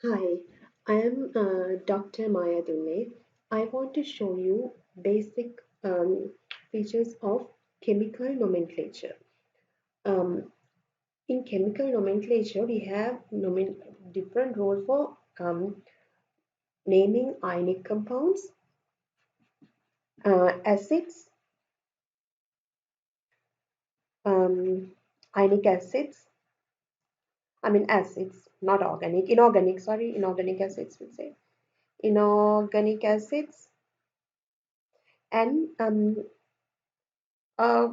Hi, I am Dr. Maya Dule. I want to show you basic features of chemical nomenclature. Um, in chemical nomenclature, we have different roles for naming ionic compounds, acids, um, ionic acids, acids, not organic, inorganic acids, we say. Inorganic acids and uh,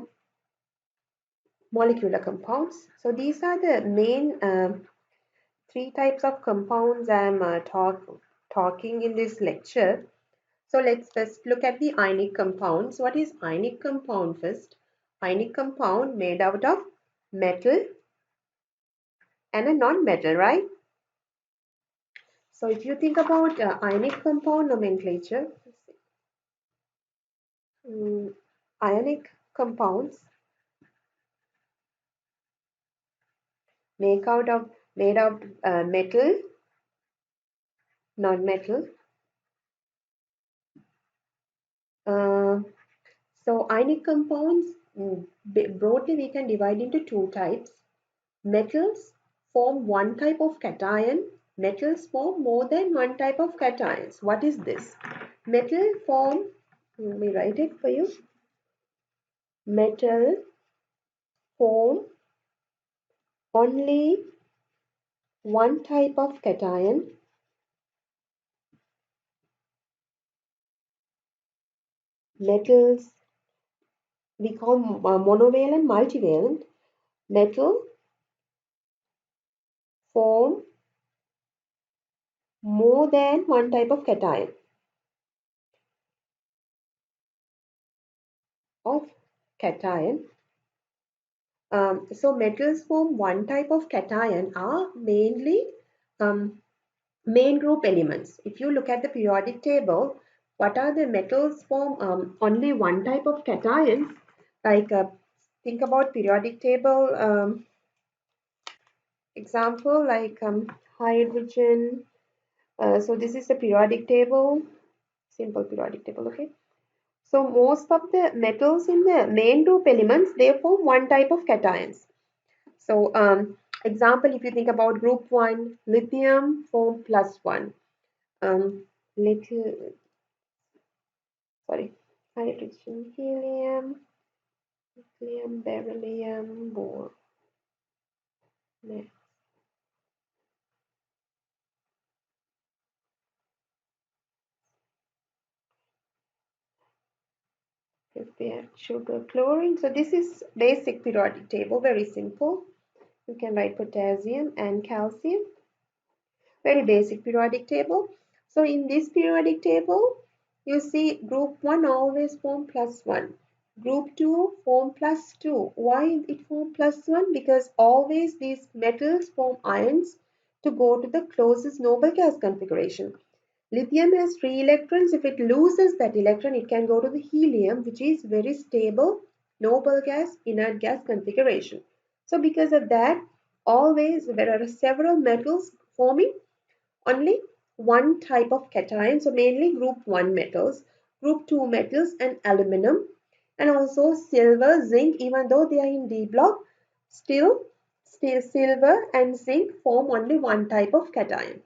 molecular compounds. So these are the main three types of compounds I'm talking in this lecture. So let's first look at the ionic compounds. What is ionic compound first? Ionic compound made out of metal and a non-metal, right? So if you think about ionic compound nomenclature, ionic compounds make out of made of metal, non-metal. Uh, So ionic compounds, broadly we can divide into two types. Metals form one type of cation. Metals form more than one type of cations. What is this? Metal form, let me write it for you. Metal form only one type of cation. Metals we call monovalent, multivalent. Metal form more than one type of cation. Of cation. So metals form one type of cation are mainly um, main group elements. If you look at the periodic table, what are the metals form only one type of cations? Like think about periodic table example like hydrogen. So this is a periodic table, simple periodic table, okay? So most of the metals in the main group elements, they form one type of cations. So example, if you think about group 1, lithium form plus 1. Lithium, sorry, hydrogen, helium, lithium, beryllium, boron. Next, prepare sugar, chlorine. So this is basic periodic table, very simple. You can write potassium and calcium. Very basic periodic table. So in this periodic table, you see group 1 always form plus 1. Group 2 form plus 2. Why it form plus 1? Because always these metals form ions to go to the closest noble gas configuration. Lithium has 3 electrons. If it loses that electron, it can go to the helium, which is very stable noble gas, inert gas configuration. So because of that, always there are several metals forming only one type of cation, so mainly group 1 metals, group 2 metals and aluminum, and also silver, zinc. Even though they are in D block, still silver and zinc form only one type of cation.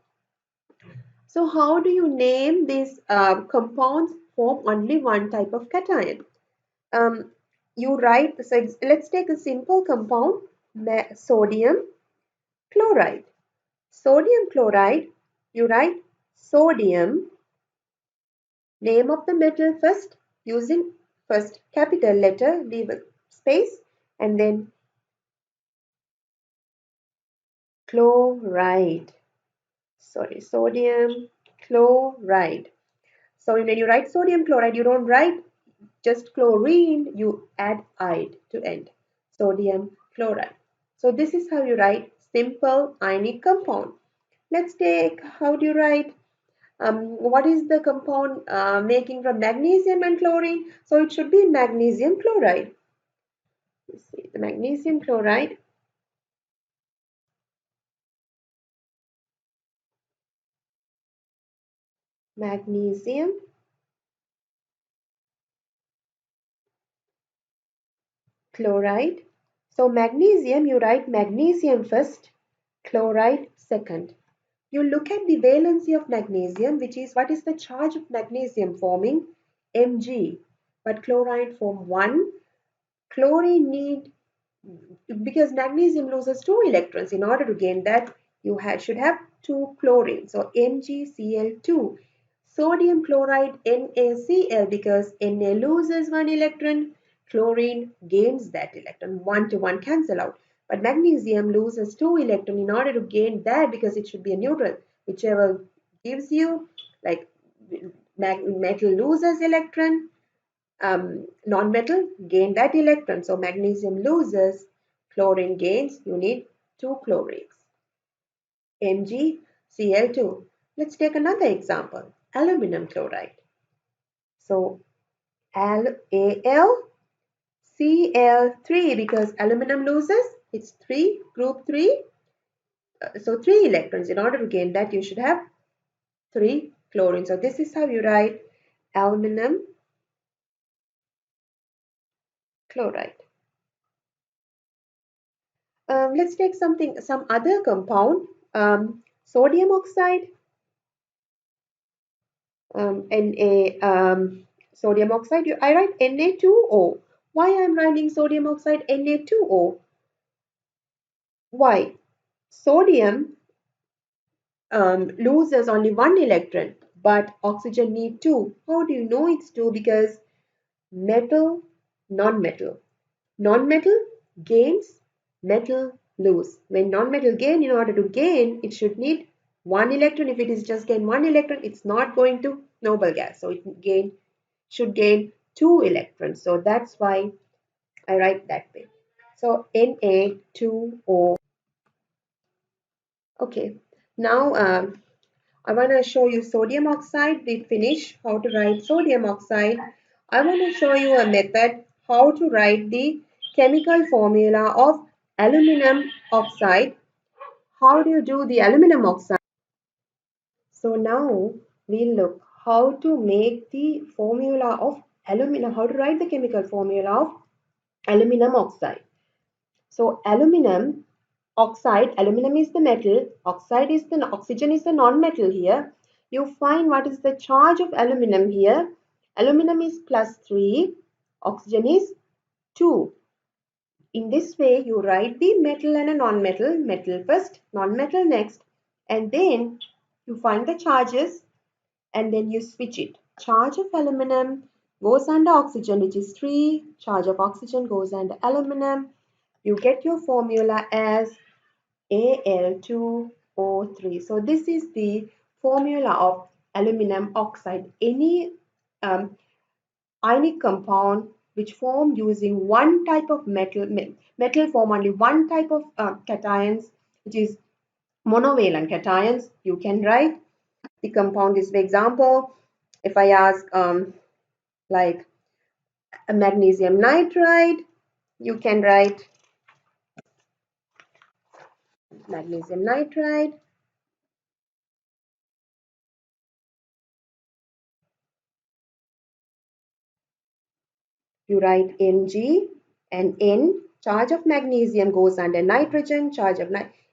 So how do you name these compounds form only one type of cation? Um, you write, so let's take a simple compound, sodium chloride. Sodium chloride, you write sodium, name of the metal first, using first capital letter, leave a space, and then chloride. Sorry, sodium chloride. So when you write sodium chloride, you don't write just chlorine, you add ide to end. Sodium chloride. So this is how you write simple ionic compound. Let's take, how do you write what is the compound making from magnesium and chlorine? So it should be magnesium chloride. You see, the magnesium chloride magnesium chloride. So magnesium, you write magnesium first, chloride second. You look at the valency of magnesium, which is what is the charge of magnesium forming? Mg. But chloride form 1. Chlorine need, because magnesium loses 2 electrons. In order to gain that, you should have 2 chlorine. So MgCl2. Sodium chloride NaCl, because Na loses 1 electron, chlorine gains that electron. 1 to 1 cancel out. But magnesium loses 2 electron. In order to gain that, because it should be a neutral, whichever gives you, like metal loses electron, non-metal gain that electron. So magnesium loses, chlorine gains. You need 2 chlorides. MgCl2. Let's take another example. Aluminum chloride. So AlCl3, because aluminum loses, it's 3, group 3. So 3 electrons. In order to gain that, you should have 3 chlorine. So this is how you write aluminum chloride. Let's take some other compound. Sodium oxide, sodium oxide. I write Na2O. Why I'm writing sodium oxide Na2O? Why? Sodium loses only 1 electron, but oxygen need 2. How do you know it's 2? Because metal, non-metal. Non-metal gains, metal lose. When non-metal gain, in order to gain, it should need 1 electron. If it is just gain 1 electron, it's not going to noble gas. So it should gain 2 electrons. So that's why I write that way. So Na2O. Okay. Now I want to show you sodium oxide. We finish how to write sodium oxide. I want to show you a method how to write the chemical formula of aluminum oxide. How do you do the aluminum oxide? So now we'll look how to make the formula of aluminum, how to write the chemical formula of aluminum oxide. So aluminum oxide, aluminum is the metal, oxide is the oxygen is the non-metal here. You find what is the charge of aluminum here. Aluminum is +3, oxygen is 2. In this way, you write the metal and a non-metal, metal first, non-metal next, and then you find the charges and then you switch it. Charge of aluminum goes under oxygen, which is 3. Charge of oxygen goes under aluminum. You get your formula as Al2O3. So this is the formula of aluminum oxide. Any ionic compound which form using one type of metal form only one type of cations, which is monovalent cations. You can write the compound is, for example, if I ask like a magnesium nitride, you can write magnesium nitride. You write Mg and N. Charge of magnesium goes under nitrogen. Charge of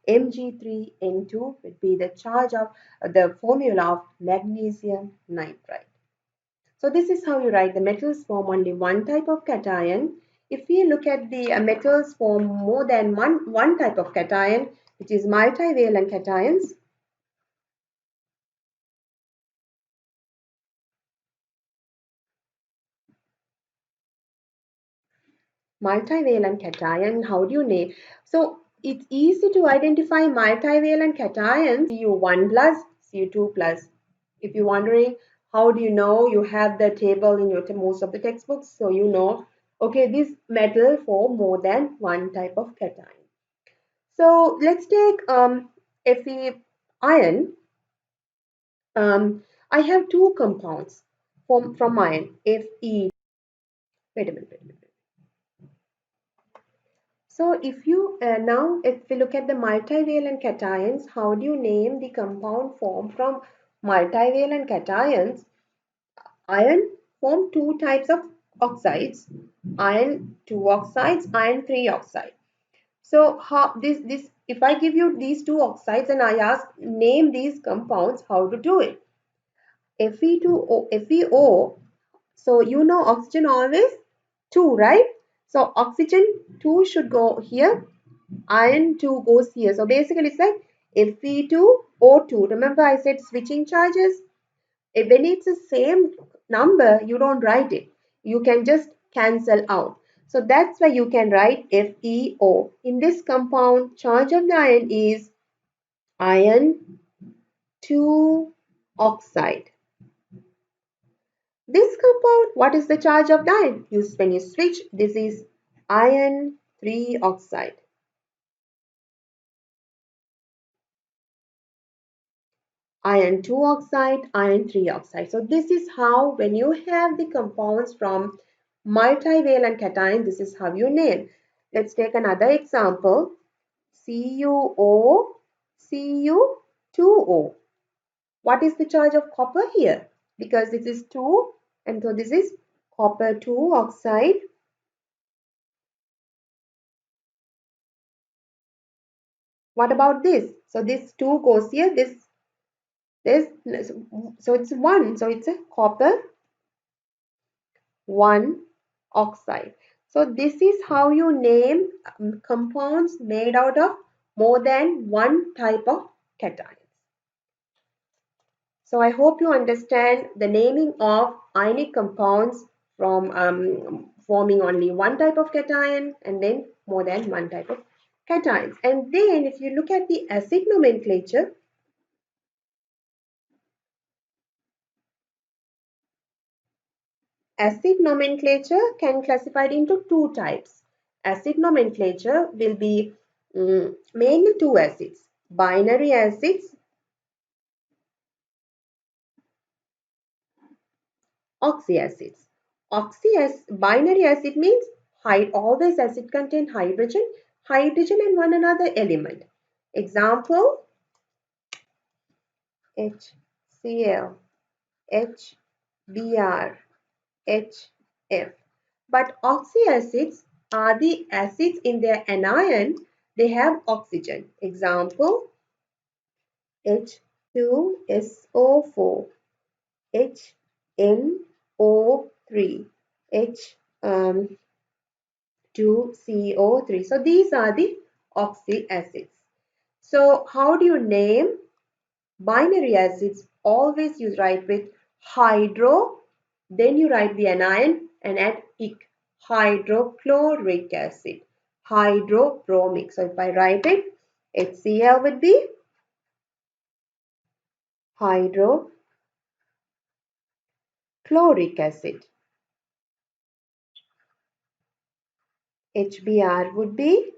Mg3N2 would be the charge of the formula of magnesium nitride. So this is how you write the metals form only one type of cation. If we look at the metals form more than one type of cation, which is multivalent cations. Multivalent cation, how do you name? So it's easy to identify multivalent cations, Cu1 plus, Cu2 plus. If you're wondering, how do you know? You have the table in your most of the textbooks, so you know, okay, this metal form more than one type of cation. So let's take Fe iron. I have two compounds from iron, Fe. Wait a minute. So if you now if we look at the multivalent cations, how do you name the compound form from multivalent cations, iron form two types of oxides, iron 2 oxides, iron 3 oxide. So how this if I give you these two oxides and I ask name these compounds, how to do it? Fe2O, FeO. So you know oxygen always 2, right? So oxygen 2 should go here, iron 2 goes here. So basically it's like Fe2O2. Remember I said switching charges? When it's the same number, you don't write it. You can just cancel out. So that's why you can write FeO. In this compound, charge of the ion is iron 2 oxide. This compound, what is the charge of the ion? When you switch, this is iron 3 oxide. Iron 2 oxide, iron 3 oxide. So this is how, when you have the compounds from multivalent cation, this is how you name. Let's take another example. CuO, Cu2O. What is the charge of copper here? Because this is 2 and so this is copper 2 oxide. What about this? So this 2 goes here, this, so it's 1. So it's a copper 1 oxide. So this is how you name compounds made out of more than one type of cation. So I hope you understand the naming of ionic compounds from forming only one type of cation and then more than one type of cations. And then if you look at the acid nomenclature, acid nomenclature can classify it into two types. Acid nomenclature will be mainly two acids, binary acids, oxyacids. Binary acid means always acid contain hydrogen, and one another element. Example, HCl, HBr, HF. But oxyacids are the acids in their anion, they have oxygen. Example, H2SO4, HNO3, H2CO3. So these are the oxy acids. So how do you name binary acids? Always you write with hydro, then you write the anion and add ic, hydrochloric acid, hydrobromic. So if I write it, HCl would be hydrochloric acid, HBr would be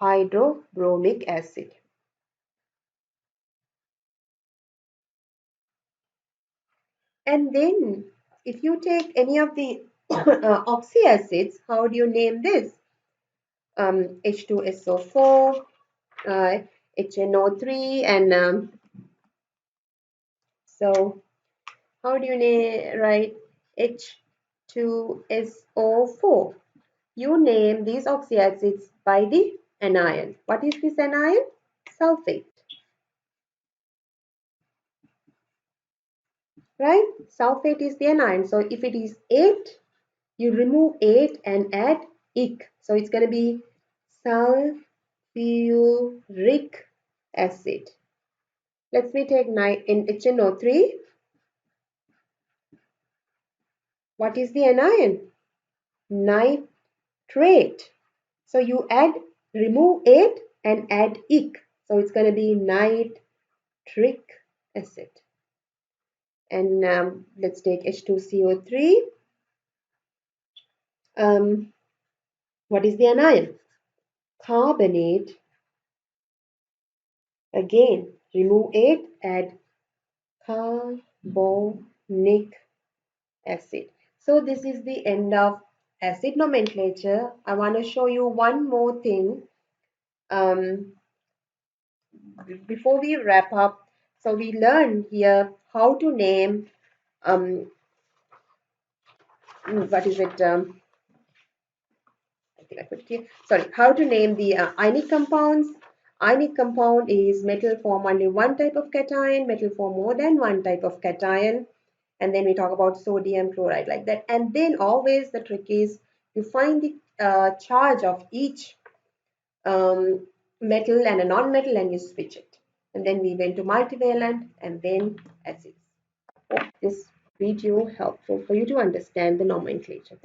hydrobromic acid. And then if you take any of the oxyacids, how do you name this? H2SO4, HNO3, and so how do you write H2SO4? You name these oxyacids by the anion. What is this anion? Sulfate. Right? Sulfate is the anion. So if it is 8, you remove 8 and add ic. So it's going to be sulfuric acid. Let me take in HNO3. What is the anion? Nitrate. So you remove 8 and add ic. So it's going to be nitric acid. And let's take H2CO3. What is the anion? Carbonate. Again, remove 8, add carbonic acid. So this is the end of acid nomenclature. I want to show you one more thing before we wrap up. So we learn here how to name, what is it? I think I put it here. Sorry, how to name the ionic compounds. Ionic compound is metal form only one type of cation, metal form more than one type of cation. And then we talk about sodium chloride like that. And then always the trick is you find the charge of each metal and a non-metal and you switch it. And then we went to multivalent and then acids. Hope this video helpful for you to understand the nomenclature. Thank